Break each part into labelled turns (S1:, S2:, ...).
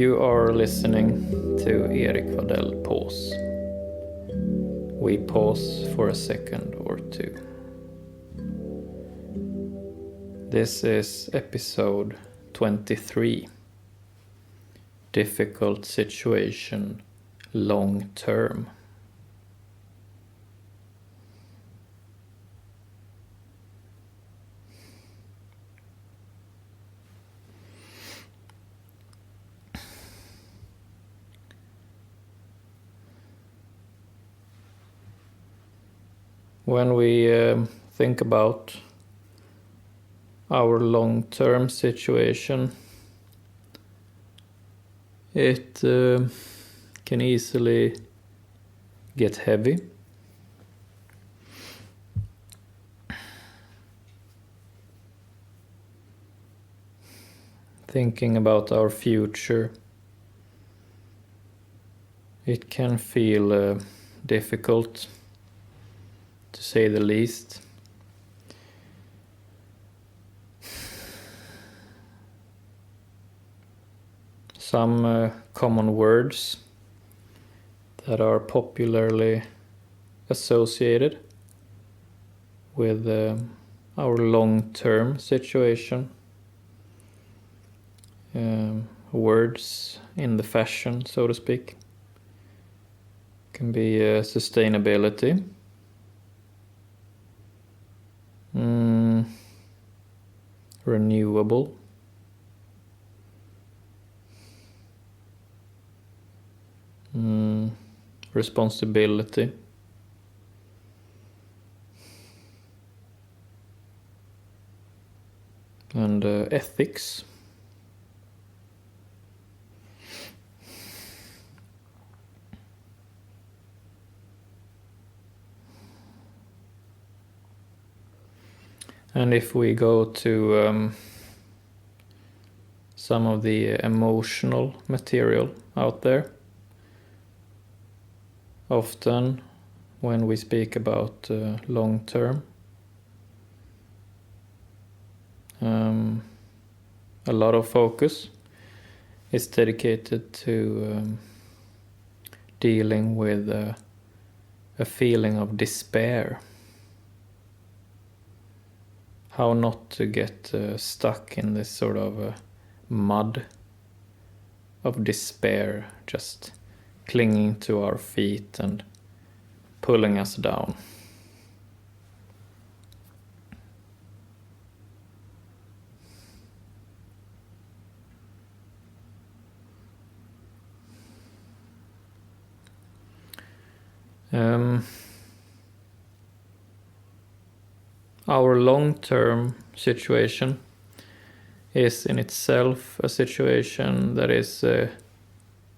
S1: You are listening to Erik Wadell Pause. We pause for a second or two. This is episode 23. Difficult situation long term. When we think about our long-term situation, it can easily get heavy. Thinking about our future, it can feel difficult, to say the least. Some common words that are popularly associated with our long-term situation. Words in the fashion, so to speak, can be sustainability, renewable, responsibility, and ethics. And if we go to some of the emotional material out there, often when we speak about long term, a lot of focus is dedicated to dealing with a feeling of despair. How not to get stuck in this sort of mud of despair, just clinging to our feet and pulling us down. Our long-term situation is in itself a situation that is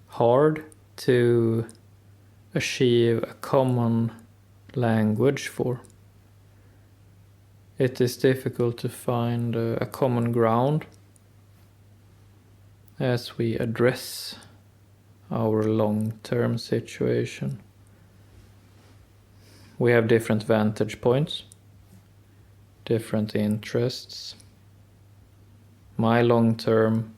S1: hard to achieve a common language for. It is difficult to find a common ground as we address our long-term situation. We have different vantage points, different interests. My long-term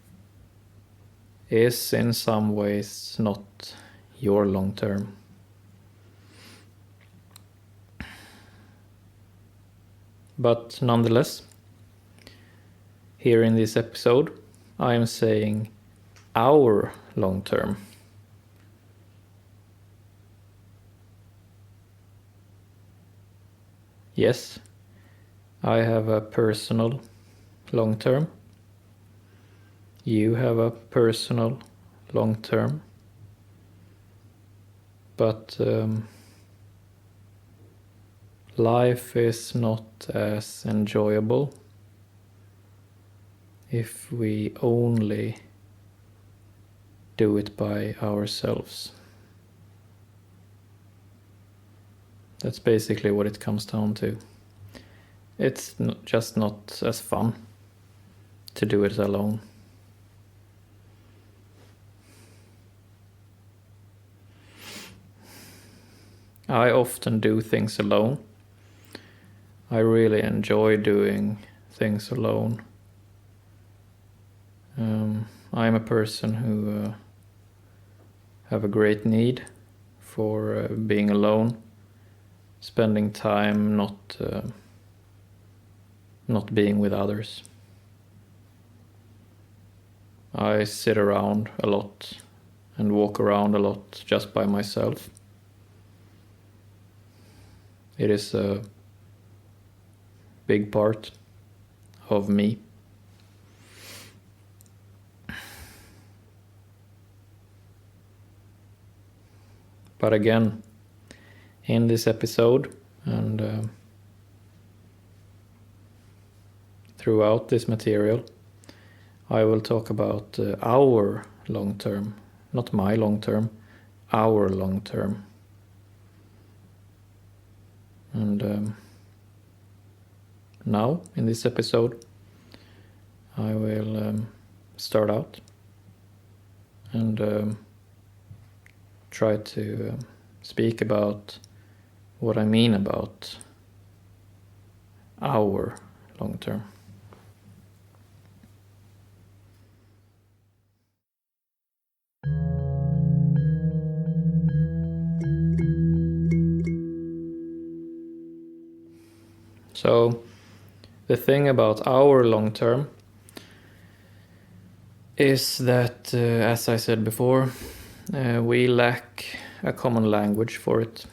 S1: is in some ways not your long-term. But nonetheless, here in this episode, I am saying our long-term. Yes, I have a personal long-term. You have a personal long-term. But life is not as enjoyable if we only do it by ourselves. That's basically what it comes down to. It's just not as fun to do it alone. I often do things alone. I really enjoy doing things alone. I'm a person who have a great need for being alone, spending time not being with others. I sit around a lot and walk around a lot just by myself. It is a big part of me. But again, in this episode and throughout this material, I will talk about our long term, not my long term, our long term. And now, in this episode, I will start out and try to speak about what I mean about our long term. So, the thing about our long term is that, as I said before, we lack a common language for it.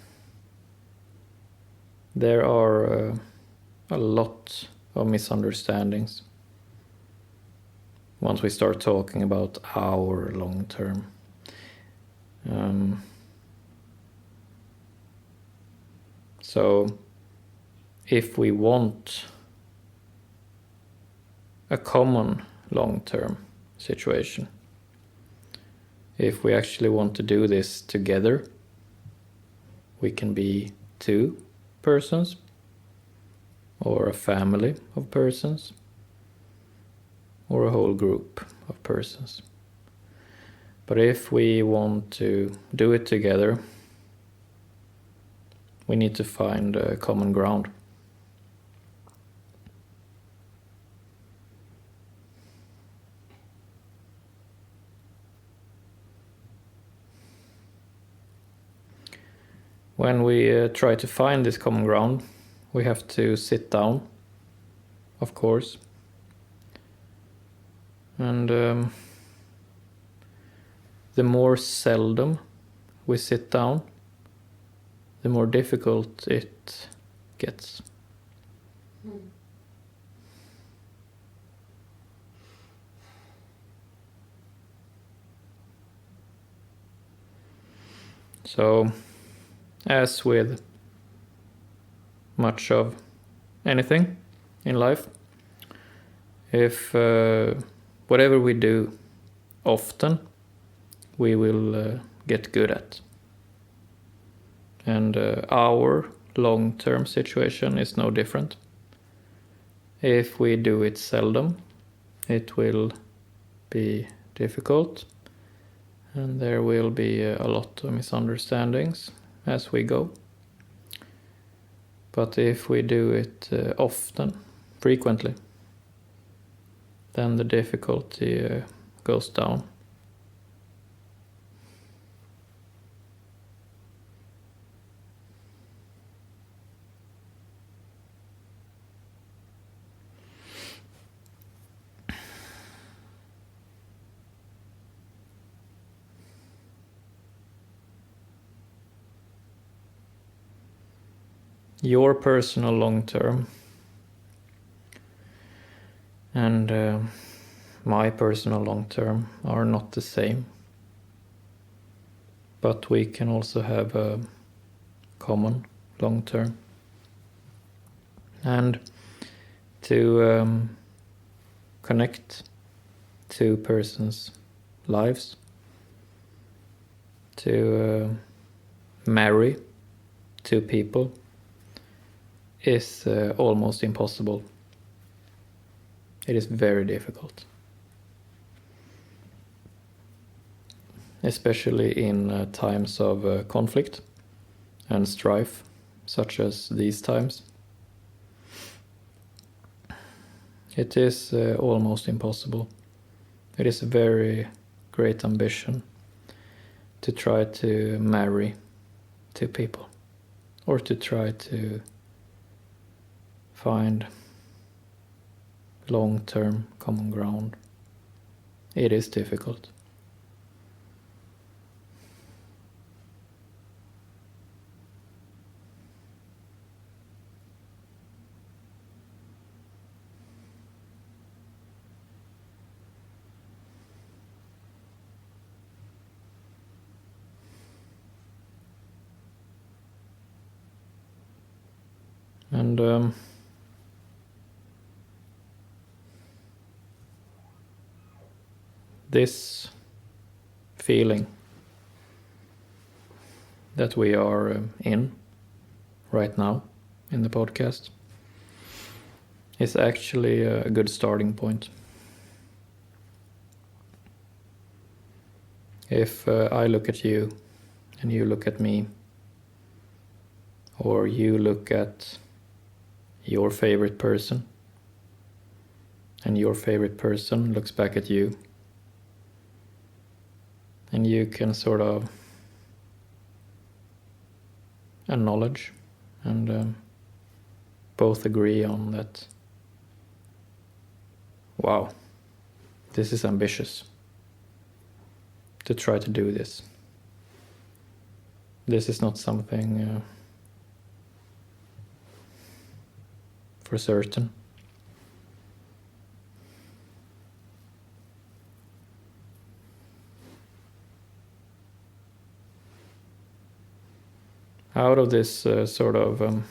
S1: There are a lot of misunderstandings once we start talking about our long term. So, if we want a common long-term situation, if we actually want to do this together, we can be 2 persons or a family of persons or a whole group of persons. But if we want to do it together, we need to find a common ground. When we try to find this common ground, we have to sit down, of course. And the more seldom we sit down, the more difficult it gets. So, as with much of anything in life, if whatever we do often, we will get good at. And our long-term situation is no different. If we do it seldom, it will be difficult, and there will be a lot of misunderstandings as we go. But if we do it often, frequently, then the difficulty goes down. Your personal long term and my personal long term are not the same, but we can also have a common long term. And to connect 2 persons' lives, to marry 2 people, is almost impossible. It is very difficult. Especially in times of conflict and strife, such as these times. It is almost impossible It is a very great ambition to try to marry two people, or to try to find long-term common ground. It is difficult. And this feeling that we are in right now in the podcast is actually a good starting point. If I look at you and you look at me, or you look at your favorite person and your favorite person looks back at you, and you can sort of acknowledge and both agree on that, wow, this is ambitious to try to do this. This is not something for certain. Out of this sort of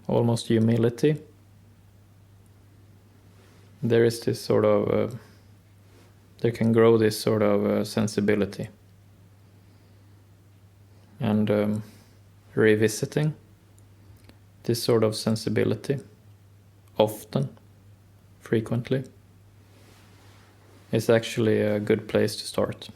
S1: almost humility, there is this sort of there can grow this sort of sensibility, and revisiting this sort of sensibility often, frequently, is actually a good place to start.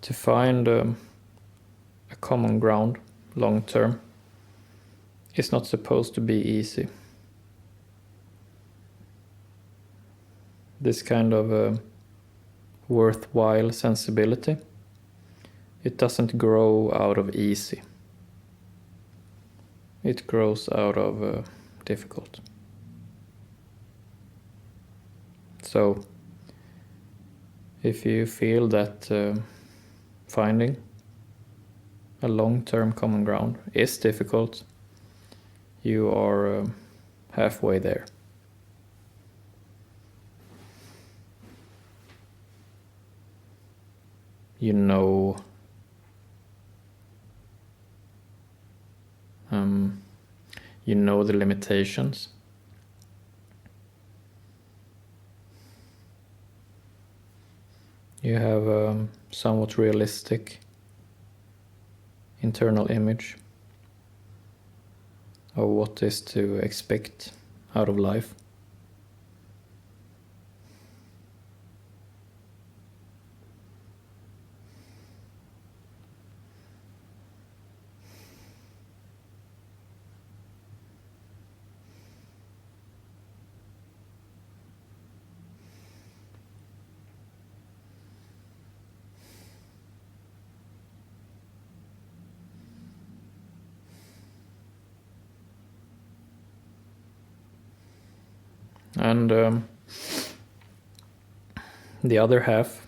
S1: To find a common ground long term is not supposed to be easy. This kind of worthwhile sensibility, it doesn't grow out of easy. It grows out of difficult. So if you feel that finding a long-term common ground is difficult, you are halfway there. You know the limitations. You have a somewhat realistic internal image of what is to expect out of life. And the other half,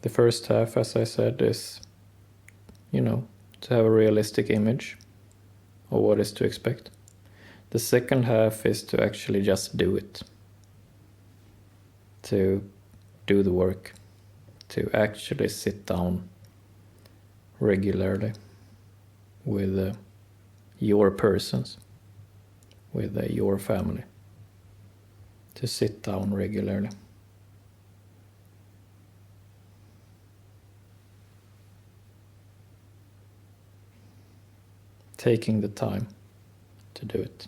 S1: the first half, as I said, is, to have a realistic image of what is to expect. The second half is to actually just do it. To do the work. To actually sit down regularly with your persons, with your family. To sit down regularly. Taking the time to do it.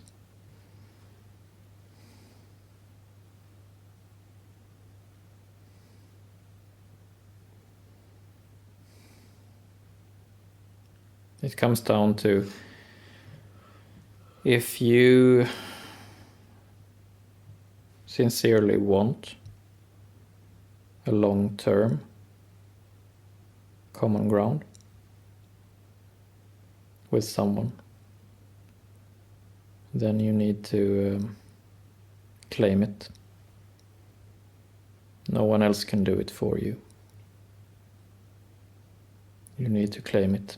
S1: It comes down to if you sincerely want a long-term common ground with someone, then you need to claim it. No one else can do it for you. You need to claim it.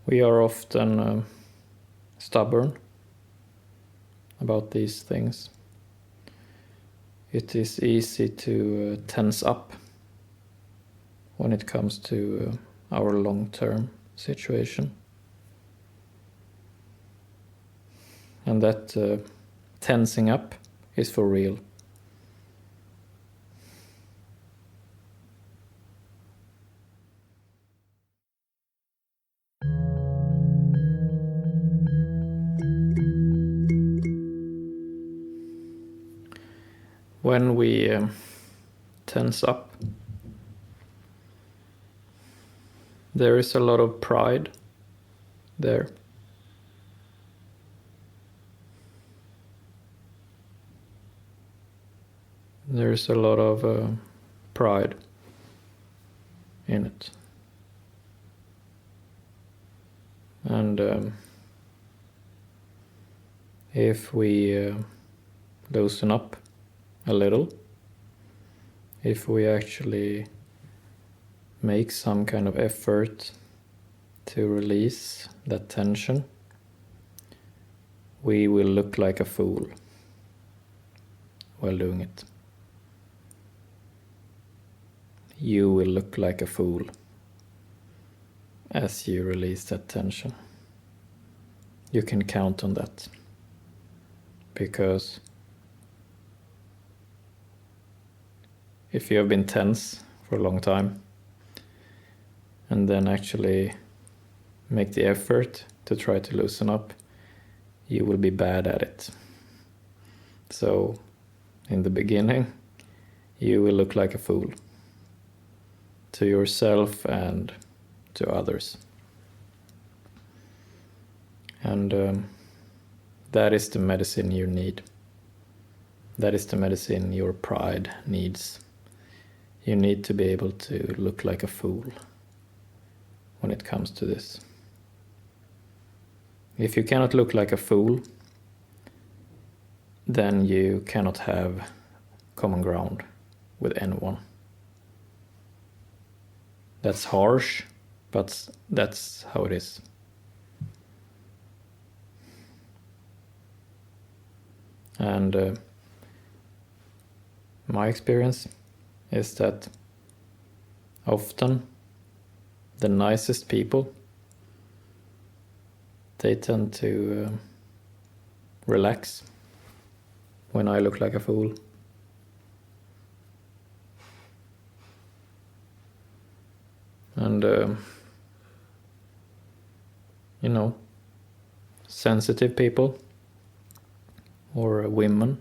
S1: We are often stubborn about these things. It is easy to tense up when it comes to our long-term situation. And that tensing up is for real. When we tense up, there is a lot of pride there. There is a lot of pride in it. And if we loosen up a little, if we actually make some kind of effort to release that tension, we will look like a fool while doing it. You will look like a fool as you release that tension. You can count on that, because if you have been tense for a long time and then actually make the effort to try to loosen up, you will be bad at it. So in the beginning, you will look like a fool to yourself and to others. And that is the medicine you need. That is the medicine your pride needs. You need to be able to look like a fool when it comes to this. If you cannot look like a fool, then you cannot have common ground with anyone. That's harsh, but that's how it is. And my experience is that often the nicest people, they tend to relax when I look like a fool. And sensitive people, or women,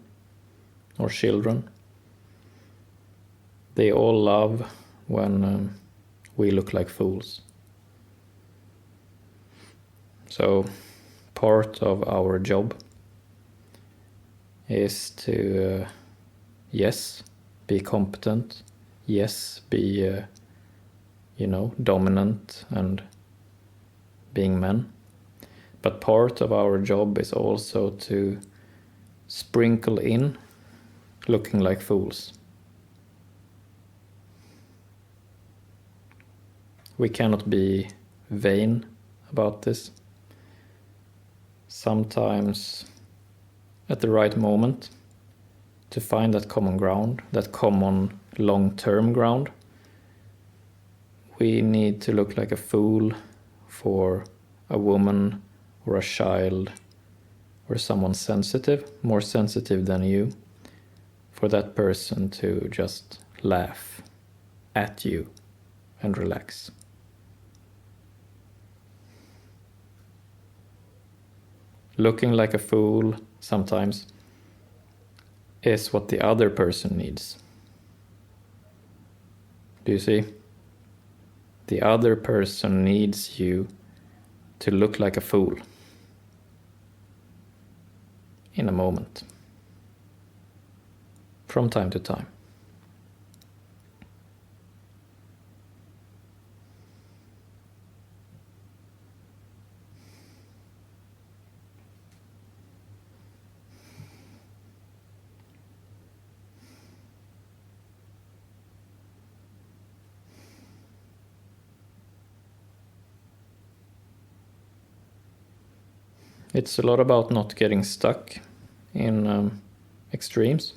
S1: or children, they all love when we look like fools. So part of our job is to, yes, be competent, yes, be, dominant and being men. But part of our job is also to sprinkle in looking like fools. We cannot be vain about this. Sometimes, at the right moment, to find that common ground, that common long-term ground, we need to look like a fool for a woman or a child or someone sensitive, more sensitive than you, for that person to just laugh at you and relax. Looking like a fool sometimes is what the other person needs. Do you see? The other person needs you to look like a fool in a moment, from time to time. It's a lot about not getting stuck in extremes.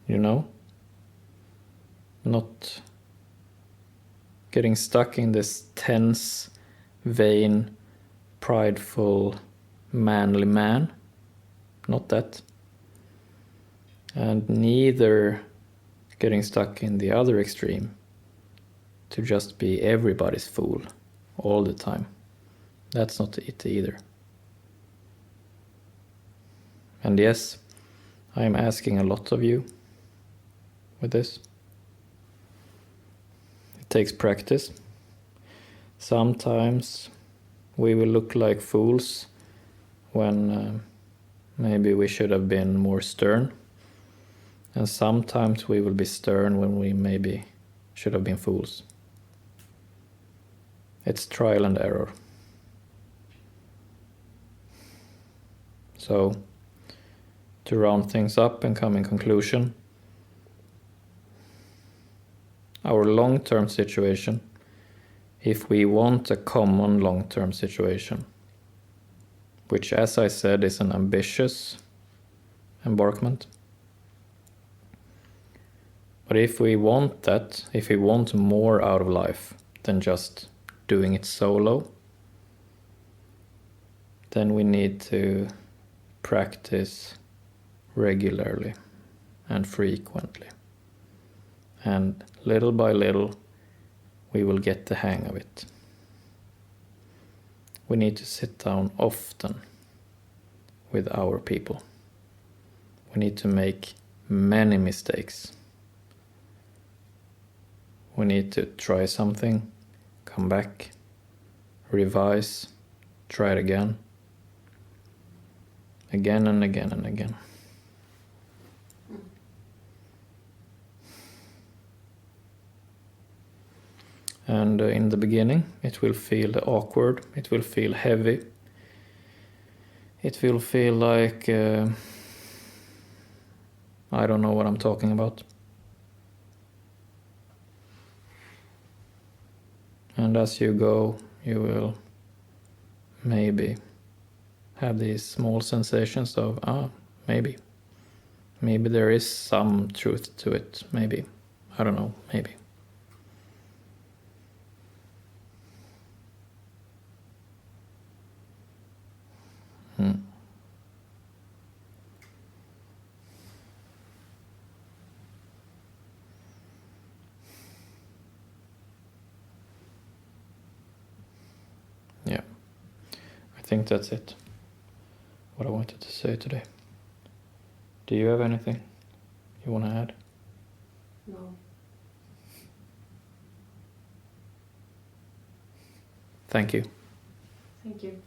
S1: You know? Not getting stuck in this tense, vain, prideful, manly man. Not that. And neither getting stuck in the other extreme to just be everybody's fool all the time. That's not it either. And yes, I'm asking a lot of you with this. It takes practice. Sometimes we will look like fools when maybe we should have been more stern. And sometimes we will be stern when we maybe should have been fools. It's trial and error. So, to round things up and come in conclusion, our long-term situation, if we want a common long-term situation, which as I said is an ambitious embarkment, but if we want that, if we want more out of life than just doing it solo, then we need to practice regularly and frequently. And little by little, we will get the hang of it. We need to sit down often with our people. We need to make many mistakes. We need to try something, come back, revise, try it again and again and again. And in the beginning, it will feel awkward, it will feel heavy, it will feel like I don't know what I'm talking about. And as you go, you will maybe have these small sensations of, maybe there is some truth to it, maybe. I don't know, maybe. Yeah, I think that's it. What I wanted to say today. Do you have anything you want to add?
S2: No.
S1: Thank you.
S2: Thank you.